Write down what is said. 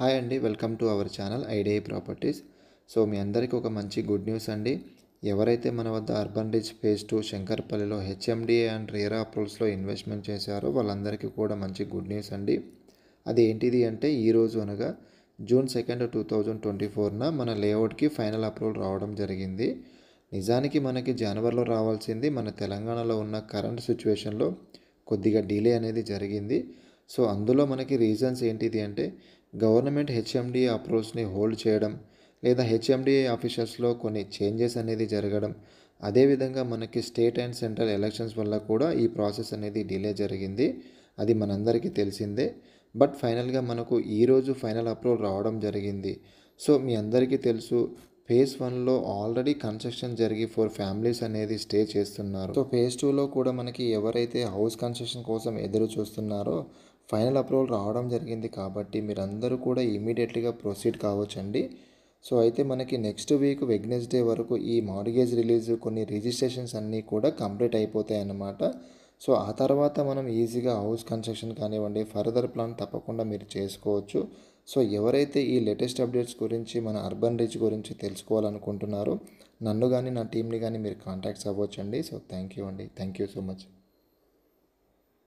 Hi అండి, welcome to our channel IDI properties. So మీ అందరికీ ఒక మంచి గుడ్ న్యూస్ అండి. ఎవరైతే మన వద్ద అర్బన్ రిచ్ ఫేజ్ 2 శంకర్పల్లిలో హెచ్ఎండిఏ అండ్ రేరా అప్రూవల్స్లో ఇన్వెస్ట్మెంట్ చేశారో వాళ్ళందరికీ కూడా మంచి గుడ్ న్యూస్ అండి. అది ఏంటిది అంటే ఈరోజు అనగా జూన్ 2, 2024న మన లేఅవుట్కి ఫైనల్ అప్రూవల్ రావడం జరిగింది. నిజానికి మనకి జనవరిలో రావాల్సింది, మన తెలంగాణలో ఉన్న కరెంట్ సిచ్యువేషన్లో కొద్దిగా డిలే అనేది జరిగింది. సో అందులో మనకి రీజన్స్ ఏంటిది అంటే గవర్నమెంట్ హెచ్ఎండిఏ అప్రోచ్ని హోల్డ్ చేయడం, లేదా హెచ్ఎండిఏ ఆఫీసర్స్లో కొన్ని చేంజెస్ అనేది జరగడం, అదేవిధంగా మనకి స్టేట్ అండ్ సెంట్రల్ ఎలక్షన్స్ వల్ల కూడా ఈ ప్రాసెస్ అనేది డిలే జరిగింది. అది మనందరికీ తెలిసిందే. బట్ ఫైనల్గా మనకు ఈరోజు ఫైనల్ అప్రూవల్ రావడం జరిగింది. సో మీ అందరికీ తెలుసు, ఫేజ్ 1లో ఆల్రెడీ కన్స్ట్రక్షన్ జరిగి 4 ఫ్యామిలీస్ అనేది స్టే చేస్తున్నారు. సో ఫేజ్ 2లో కూడా మనకి ఎవరైతే హౌస్ కన్స్ట్రక్షన్ కోసం ఎదురు చూస్తున్నారో ఫైనల్ అప్రూవల్ రావడం జరిగింది. కాబట్టి మీరందరూ కూడా ఇమీడియట్లీగా ప్రొసీడ్ కావచ్చండి. సో అయితే మనకి నెక్స్ట్ వీక్ వెడ్నెస్డే వరకు ఈ మార్గేజ్ రిలీజ్, కొన్ని రిజిస్ట్రేషన్స్ అన్నీ కూడా కంప్లీట్ అయిపోతాయి అన్నమాట. సో ఆ తర్వాత మనం ఈజీగా హౌస్ కన్స్ట్రక్షన్ కానివ్వండి, ఫర్దర్ ప్లాన్ తప్పకుండా మీరు చేసుకోవచ్చు. సో ఎవరైతే ఈ లేటెస్ట్ అప్డేట్స్ గురించి, మన అర్బన్ రిచ్ గురించి తెలుసుకోవాలనుకుంటున్నారో నన్ను కానీ నా టీంని కానీ మీరు కాంటాక్ట్స్ అవ్వచ్చండి. సో థ్యాంక్ యూ అండి. Thank you so much.